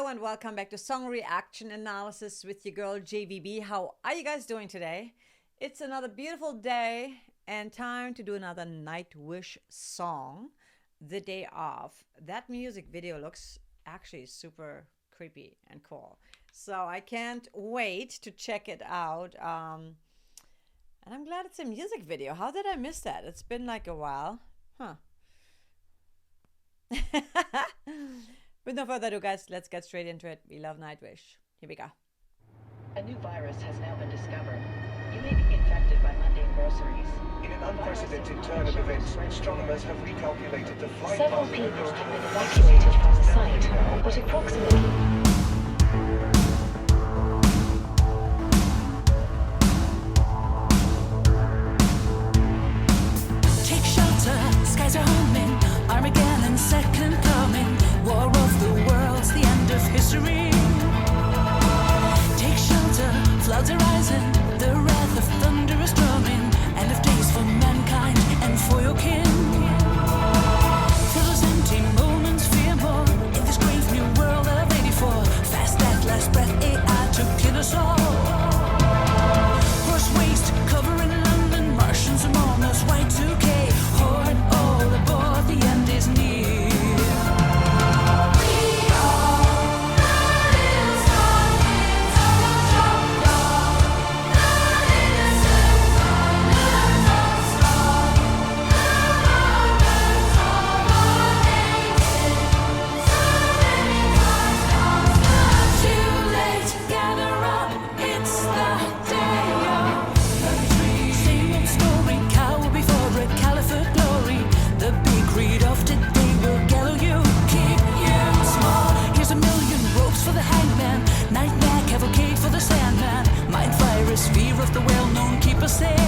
Hello and welcome back to Song Reaction Analysis with your girl JVB. How are you guys doing today? It's another beautiful day and time to do another Nightwish song, The Day Of. That music video looks actually super creepy and cool. So I can't wait to check it out. And I'm glad it's a music video. How did I miss that? It's been like a while. Huh. With no further ado, guys, let's get straight into it. We love Nightwish. Here we go. A new virus has now been discovered. You may be infected by mundane groceries. In an unprecedented turn of events, astronomers have recalculated the flight path. Several people have been evacuated from the site, but approximately... Skies are humming, Armageddon second coming, war of the worlds, the end of history. Take shelter, floods are rising, the wrath of thunder is drumming, end of days for mankind and for your kin. For those empty moments, fear more, in this grave new world of 84, fast that last breath, AI to kill us all. Horse waste, covering London, Martians among us, Y2K, horde all aboard, the end is near. Fear of the well-known, keep us safe. Too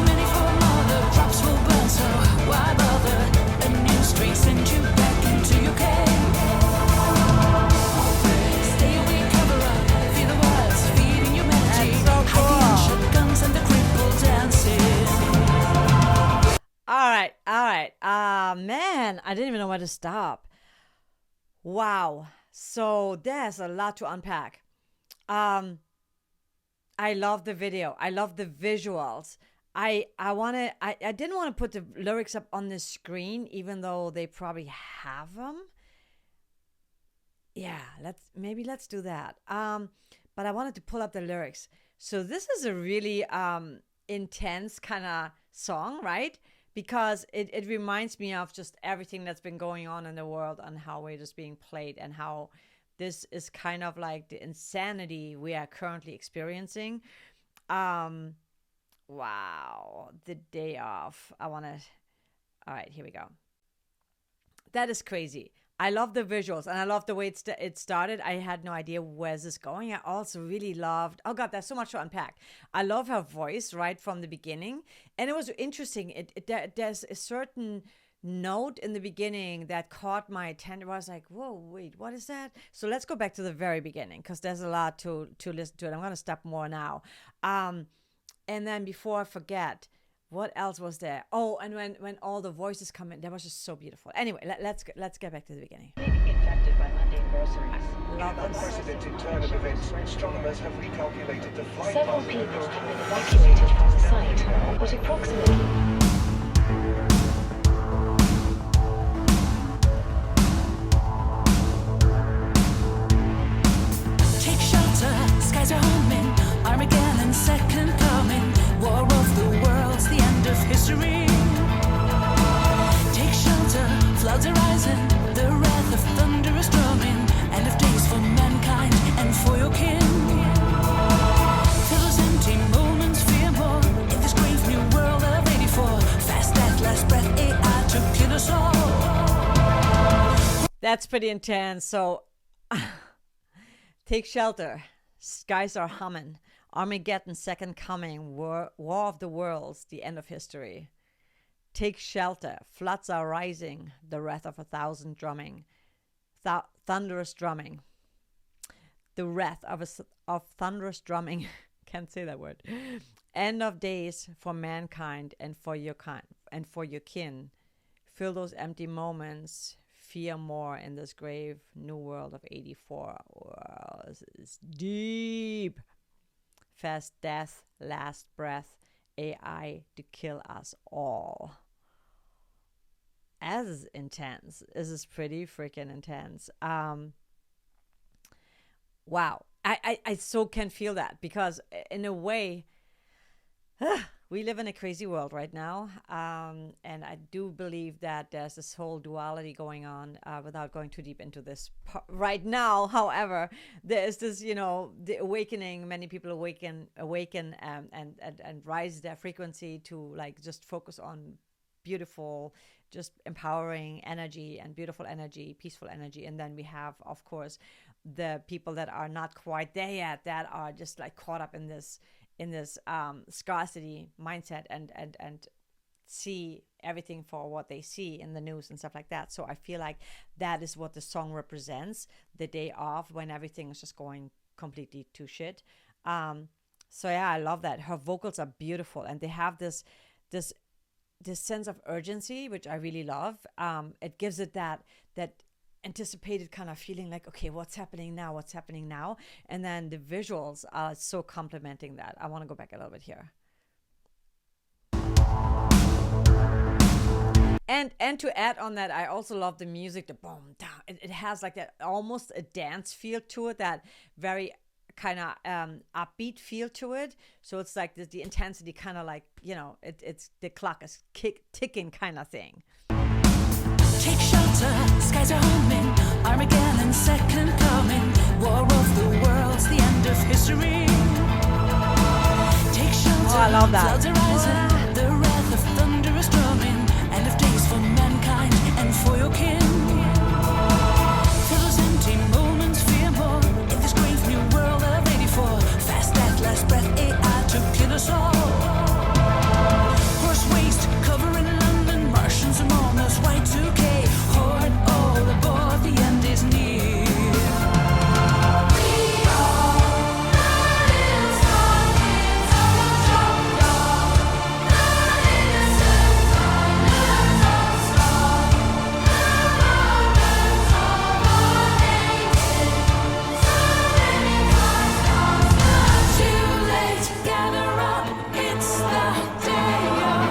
many for mother, drops will burn, so why bother? A new street sends you back into your cave. Stay away, cover up, fear the words, feeding humanity. So cool. Hiding shotguns and the crippled dances. All right. Man, I didn't even know where to stop. Wow. So there's a lot to unpack. I love the video. I love the visuals. I didn't want to put the lyrics up on the screen, even though they probably have them. Yeah, let's do that. But I wanted to pull up the lyrics. So this is a really intense kind of song, right? Because it reminds me of just everything that's been going on in the world and how it is being played and how this is kind of like the insanity we are currently experiencing. Wow. The Day Of. All right, here we go. That is crazy. I love the visuals and I love the way it started. I had no idea where's this going. I also really loved, oh God, there's so much to unpack. I love her voice right from the beginning. And it was interesting. There's a certain note in the beginning that caught my attention. I was like, whoa, wait, what is that? So let's go back to the very beginning because there's a lot to listen to it. I'm going to stop more now. And then before I forget, what else was there? Oh, and when all the voices come in, that was just so beautiful. Anyway, let's get back to the beginning. You may be infected by mundane groceries. In an unprecedented turn of events, astronomers have recalculated the flight Several path. people have been evacuated from the site, but approximately... Skies are humming, Armageddon second coming, war of the worlds, the end of history. Take shelter, floods are rising, the wrath of thunder is drumming, end of days for mankind and for your kin. For those empty moments, fear more, in this grave new world of 84, fast that last breath, AI to kill us all. That's pretty intense. So take shelter. Skies are humming. Armageddon second coming. War of the worlds. The end of history. Take shelter. Floods are rising. The wrath of 1,000 drumming. Thunderous drumming. The wrath of thunderous drumming. Can't say that word. End of days for mankind and for your kin. Fill those empty moments. fear more in this grave new world of 84. Wow, this is deep. Fast death, last breath, AI to kill us all. As intense. This is pretty freaking intense. Wow. I so can feel that, because in a way, we live in a crazy world right now. And I do believe that there's this whole duality going on, without going too deep into this right now. However, there is this, the awakening. Many people awaken and rise their frequency to like just focus on beautiful, just empowering energy and beautiful energy, peaceful energy. And then we have, of course, the people that are not quite there yet, that are just like caught up in this scarcity mindset and see everything for what they see in the news and stuff like that. So I feel like that is what the song represents, the day off when everything is just going completely to shit. So yeah, I love that. Her vocals are beautiful, and they have this sense of urgency, which I really love. It gives it that anticipated kind of feeling, like, okay, what's happening now? And then the visuals are so complementing that. I want to go back a little bit here. And to add on that, I also love the music, the boom, down. It has like that almost a dance feel to it, that very kind of upbeat feel to it. So it's like the intensity kind of like, it's the clock is ticking kind of thing. Take shelter, skies are humming, Armageddon second coming, war of the worlds, the end of history. Take shelter, I love that. Clouds are rising, the wrath of thunder is drumming, end of days for mankind and for your kin. For those empty moments, fear more, in this grave new world of 84, fast death, last breath, AI to kill us all. Horse waste, covering London, Martians among us, Y2K. All aboard, the end is near. We are too late, gather up, it's the day of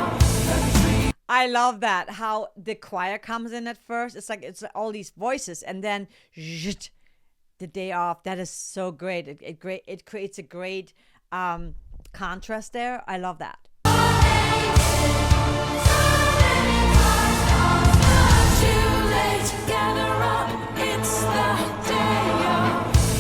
victory. I love that, how the choir comes in at first. It's like it's all these voices, and then the day off. That is so great. It creates a great contrast there. I love that. Too late, gather up, it's the day of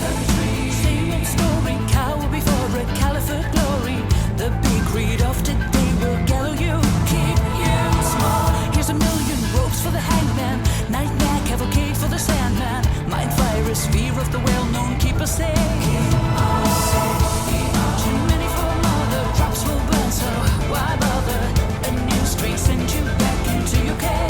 victory. Same old story, cower before a caliphate glory. The big creed of today will gather you, keep you small. Here's a million ropes for the hangman, nightmare cavalcade for the sandman. Mind virus, fear of the well-known, keep us safe. Too many for mother, crops will burn, so why bother? A new strain sends you back into your cave.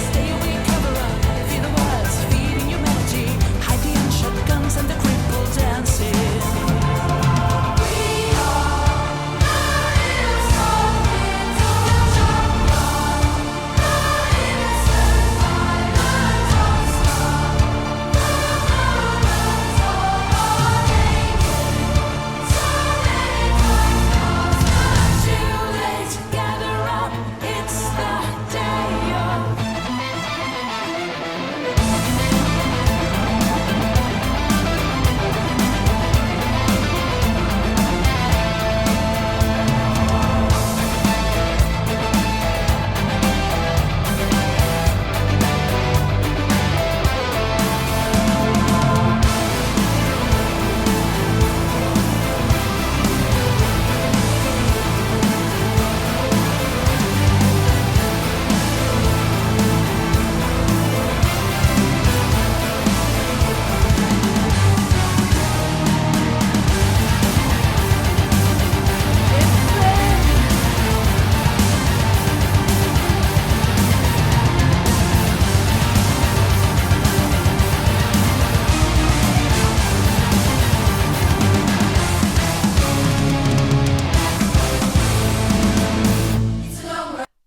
Stay away, cover up, fear the words feeding humanity. Hide the unshot guns and the crippled dances. We are too late, gather up, it's the day of.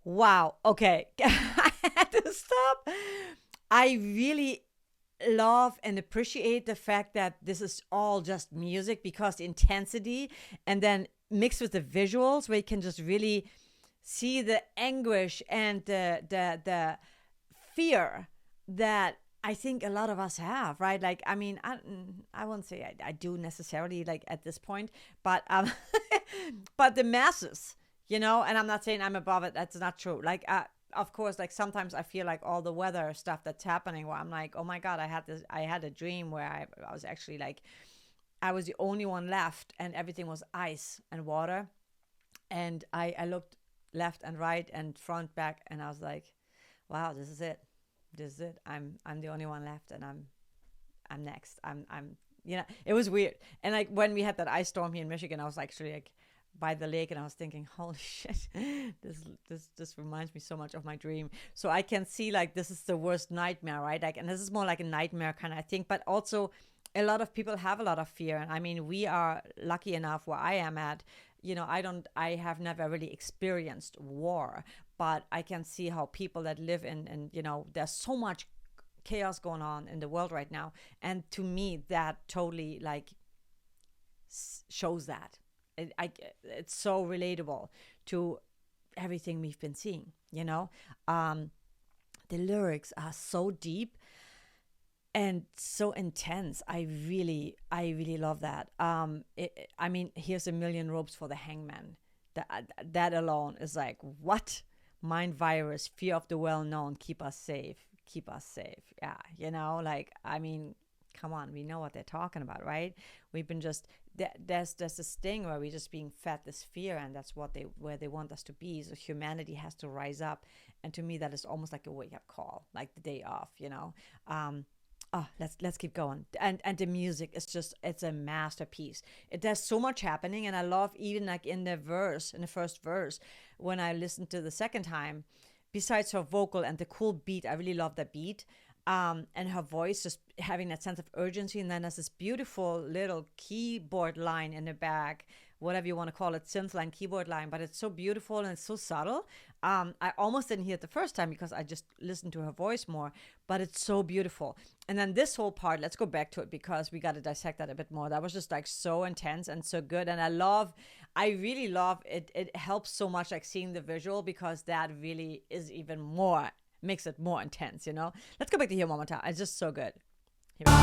Wow. Okay. had to stop. I really love and appreciate the fact that this is all just music, because the intensity and then mixed with the visuals where you can just really see the anguish and the fear that I think a lot of us have, right? Like, I mean, I won't say I do necessarily, like, at this point, but but the masses, and I'm not saying I'm above it. That's not true. Like, of course, like sometimes I feel like all the weather stuff that's happening where I'm like, oh my God, I had a dream where I was actually like, I was the only one left and everything was ice and water. And I looked left and right and front, back, and I was like, wow, this is it. This is it. I'm the only one left, and I'm next. I'm it was weird. And like when we had that ice storm here in Michigan, I was actually like by the lake, and I was thinking, holy shit, this reminds me so much of my dream. So I can see like this is the worst nightmare, right? Like, and this is more like a nightmare kind of thing, but also a lot of people have a lot of fear. And I mean, we are lucky enough where I am at, I have never really experienced war, but I can see how people that live in there's so much chaos going on in the world right now. And to me, that totally like shows that. It's so relatable to everything we've been seeing, the lyrics are so deep and so intense. I really love that. I mean, here's 1,000,000 ropes for the hangman. That alone is like, what? Mind virus, fear of the well-known, keep us safe. Yeah, like, I mean, come on, we know what they're talking about, right? We've been just there's this thing where we're just being fed this fear, and that's where they want us to be. So humanity has to rise up, and to me, that is almost like a wake-up call, like the day off, let's keep going. And the music is it's a masterpiece. There's so much happening, and I love even like in the first verse, when I listened to the second time, besides her vocal and the cool beat, I really love that beat. And her voice just having that sense of urgency. And then there's this beautiful little keyboard line in the back, whatever you want to call it, synth line, keyboard line, but it's so beautiful and it's so subtle. I almost didn't hear it the first time because I just listened to her voice more, but it's so beautiful. And then this whole part, let's go back to it because we got to dissect that a bit more. That was just like so intense and so good. And I really love it. It helps so much, like seeing the visual, because that really is even more, makes it more intense, Let's go back to here one more time. It's just so good. Here we go.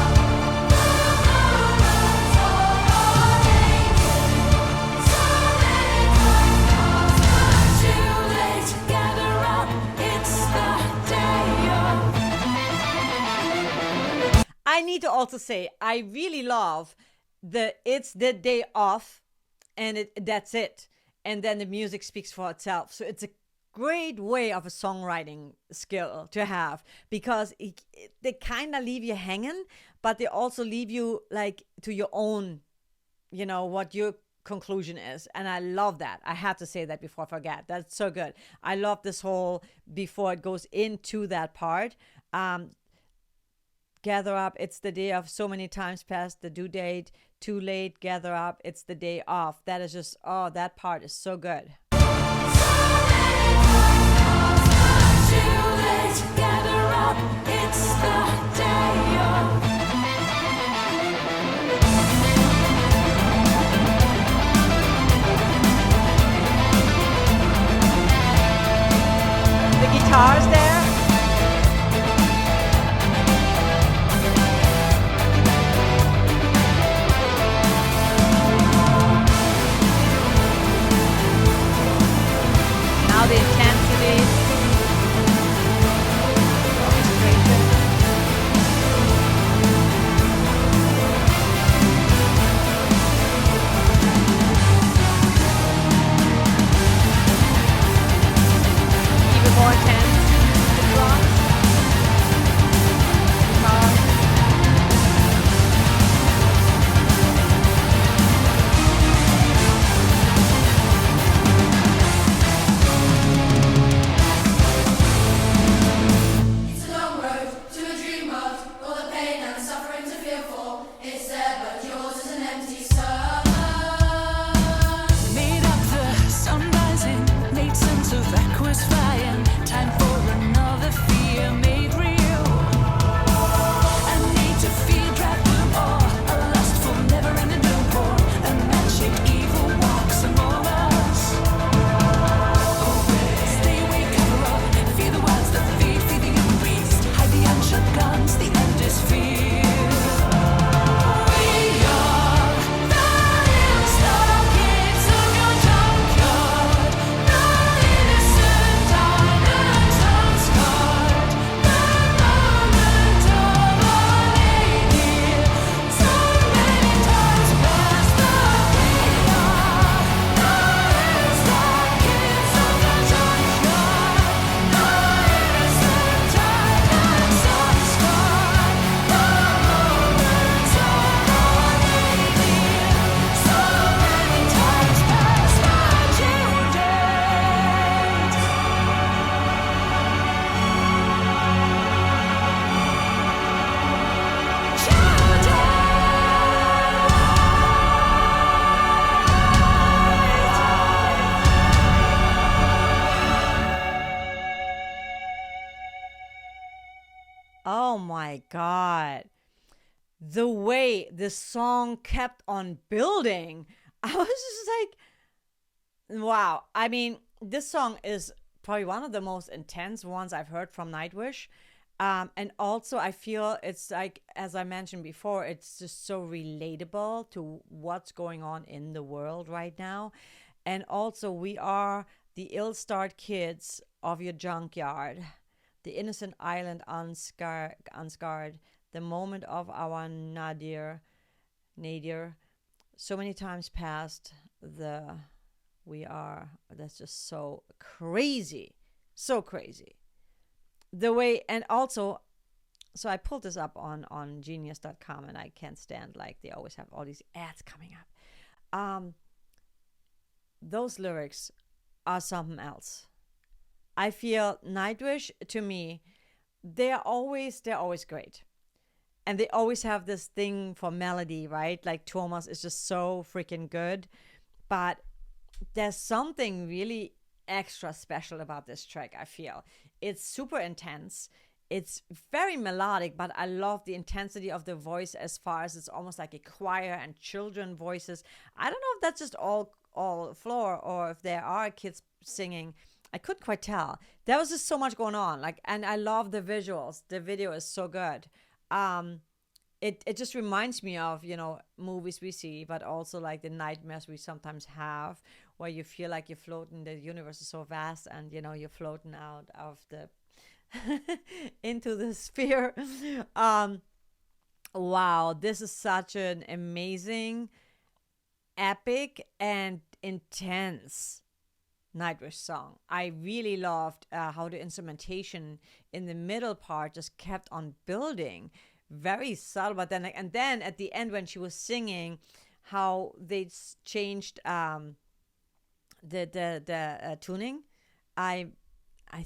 I need to also say, I really love it's the day off, and that's it. And then the music speaks for itself. So it's a great way of a songwriting skill to have, because they kind of leave you hanging, but they also leave you like to your own, what your conclusion is. And I love that. I had to say that before I forget. That's so good. I love this whole, before it goes into that part, gather up, it's the day of, so many times past the due date, too late, gather up, it's the day off. That is just, that part is so good. The guitars there. Oh my God. The way the song kept on building, I was just like, wow. I mean, this song is probably one of the most intense ones I've heard from Nightwish. And also, I feel it's like, as I mentioned before, it's just so relatable to what's going on in the world right now. And also, we are the ill starred kids of your junkyard, the innocent island unscarred, the moment of our nadir, so many times past, that's just so crazy, so crazy. The way, and also, so I pulled this up on genius.com, and I can't stand, like, they always have all these ads coming up. Those lyrics are something else. I feel Nightwish, to me, they're always great. And they always have this thing for melody, right? Like Thomas is just so freaking good. But there's something really extra special about this track, I feel. It's super intense. It's very melodic, but I love the intensity of the voice as far as it's almost like a choir and children voices. I don't know if that's just all floor or if there are kids singing. I couldn't quite tell. There was just so much going on. Like, and I love the visuals. The video is so good. It just reminds me of, movies we see, but also like the nightmares we sometimes have, where you feel like you're floating. The universe is so vast, and you're floating out of the into the sphere. Wow, this is such an amazing, epic, and intense Nightwish song. I really loved how the instrumentation in the middle part just kept on building, very subtle. But then, and then at the end when she was singing, how they changed the tuning. I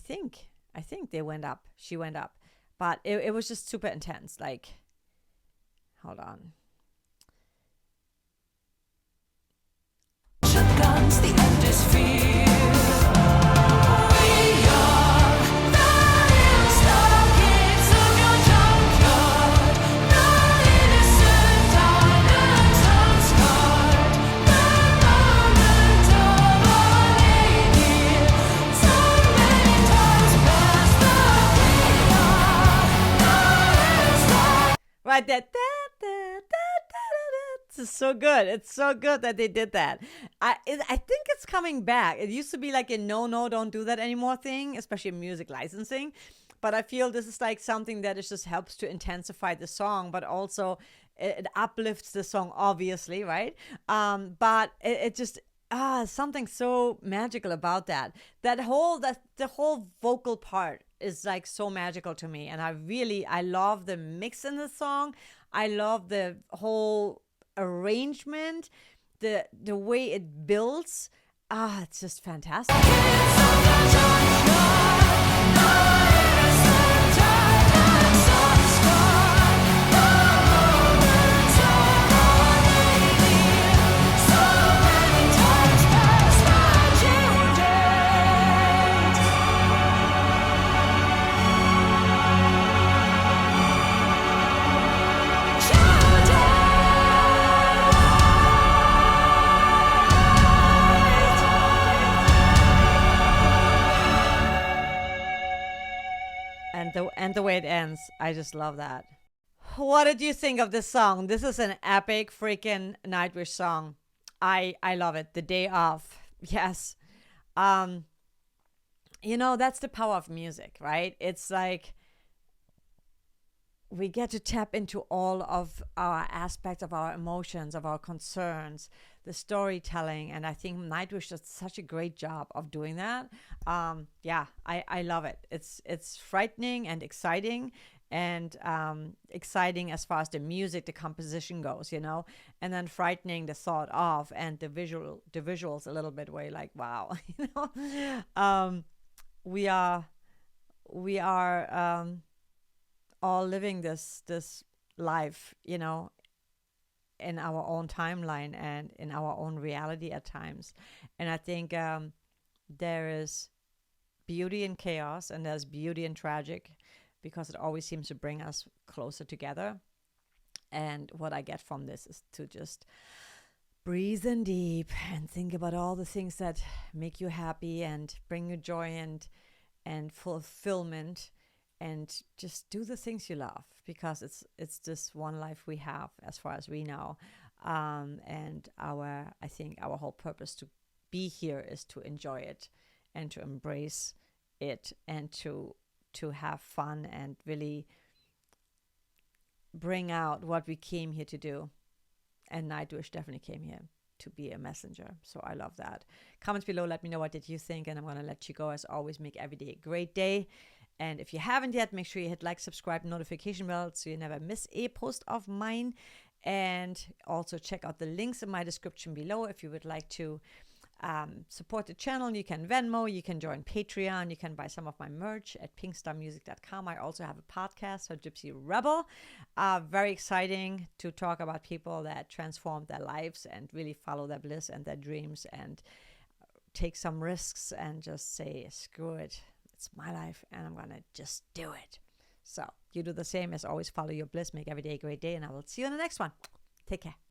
think they went up. She went up, but it was just super intense. Like, hold on. Shotguns, the end is fear. Right, it's so good. It's so good that they did that. I think it's coming back. It used to be like a no, don't do that anymore thing, especially in music licensing. But I feel this is like something that it just helps to intensify the song, but also it uplifts the song, obviously, right? But it just something so magical about that. The whole vocal part is like so magical to me, and I love the mix in the song. I love the whole arrangement, the way it builds. It's just fantastic. And the way it ends, I just love that. What did you think of this song? This is an epic freaking Nightwish song. I love it. The Day Off. Yes. That's the power of music, right? It's like we get to tap into all of our aspects of our emotions, of our concerns, the storytelling, and I think Nightwish does such a great job of doing that. I love it. It's frightening and exciting, and exciting as far as the music, the composition goes, and then frightening the thought of, and the visuals a little bit, where you're like, wow, we are all living this life, in our own timeline and in our own reality at times. And I think there is beauty in chaos, and there's beauty in tragic, because it always seems to bring us closer together. And what I get from this is to just breathe in deep and think about all the things that make you happy and bring you joy and fulfillment, and just do the things you love, because it's just one life we have as far as we know. And I think our whole purpose to be here is to enjoy it and to embrace it and to have fun and really bring out what we came here to do. And Nightwish definitely came here to be a messenger. So I love that. Comments below, let me know what did you think, and I'm going to let you go. As always, make every day a great day. And if you haven't yet, make sure you hit like, subscribe, notification bell so you never miss a post of mine. And also check out the links in my description below if you would like to support the channel. You can Venmo, you can join Patreon, you can buy some of my merch at pinkstarmusic.com. I also have a podcast called Gypsy Rebel. Very exciting to talk about people that transformed their lives and really follow their bliss and their dreams and take some risks and just say, screw it, it's my life and I'm gonna just do it. So you do the same. As always, follow your bliss, make every day a great day, and I will see you in the next one. Take care.